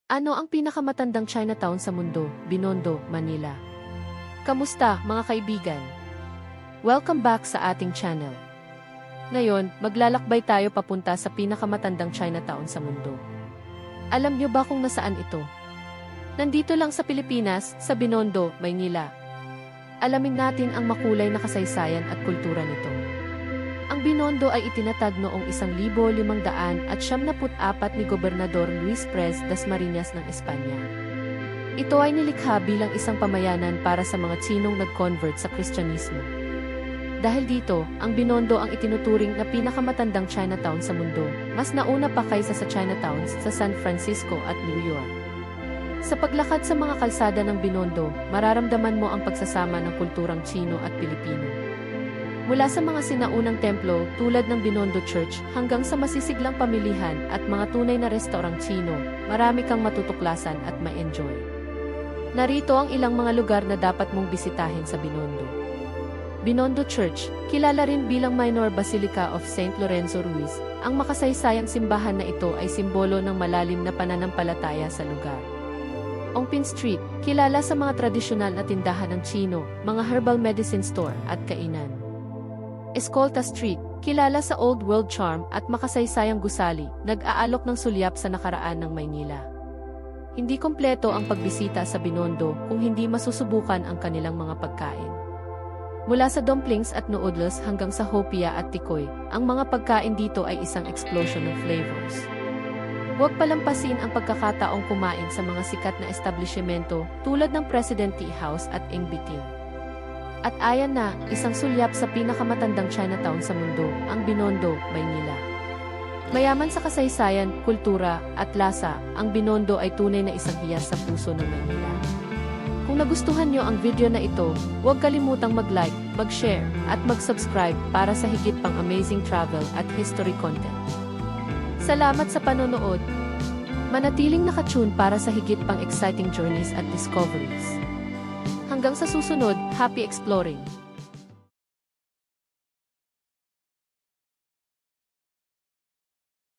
Ano ang pinakamatandang Chinatown sa mundo? Binondo, Manila. Kamusta, mga kaibigan? Welcome back sa ating channel. Ngayon, maglalakbay tayo papunta sa pinakamatandang Chinatown sa mundo. Alam niyo ba kung nasaan ito? Nandito lang sa Pilipinas, sa Binondo, Maynila. Alamin natin ang makulay na kasaysayan at kultura nito. Ang Binondo ay itinatag noong 1574 ni Gobernador Luis Perez Dasmariñas ng Espanya. Ito ay nilikha bilang isang pamayanan para sa mga Tsinong nag-convert sa Kristyanismo. Dahil dito, ang Binondo ang itinuturing na pinakamatandang Chinatown sa mundo, mas nauna pa kaysa sa Chinatowns sa San Francisco at New York. Sa paglakad sa mga kalsada ng Binondo, mararamdaman mo ang pagsasama ng kulturang Tsino at Pilipino. Mula sa mga sinaunang templo tulad ng Binondo Church hanggang sa masisiglang pamilihan at mga tunay na restaurang Tsino, marami kang matutuklasan at ma-enjoy. Narito ang ilang mga lugar na dapat mong bisitahin sa Binondo. Binondo Church, kilala rin bilang Minor Basilica of St. Lorenzo Ruiz, ang makasaysayang simbahan na ito ay simbolo ng malalim na pananampalataya sa lugar. Ongpin Street, kilala sa mga tradisyonal na tindahan ng Tsino, mga herbal medicine store at kainan. Escolta Street, kilala sa Old World charm at makasaysayang gusali, nag-aalok ng sulyap sa nakaraan ng Maynila. Hindi kompleto ang pagbisita sa Binondo kung hindi masusubukan ang kanilang mga pagkain. Mula sa dumplings at noodles hanggang sa hopia at tikoy, ang mga pagkain dito ay isang explosion ng flavors. Huwag palampasin ang pagkakataong kumain sa mga sikat na establishmento tulad ng President Tea House at Ing Bitin. At ayan na, isang sulyap sa pinakamatandang Chinatown sa mundo, ang Binondo, Maynila. Mayaman sa kasaysayan, kultura, at lasa, ang Binondo ay tunay na isang hiyas sa puso ng Maynila. Kung nagustuhan nyo ang video na ito, huwag kalimutang mag-like, mag-share, at mag-subscribe para sa higit pang amazing travel at history content. Salamat sa panonood! Manatiling nakatune para sa higit pang exciting journeys at discoveries. Hanggang sa susunod, happy exploring!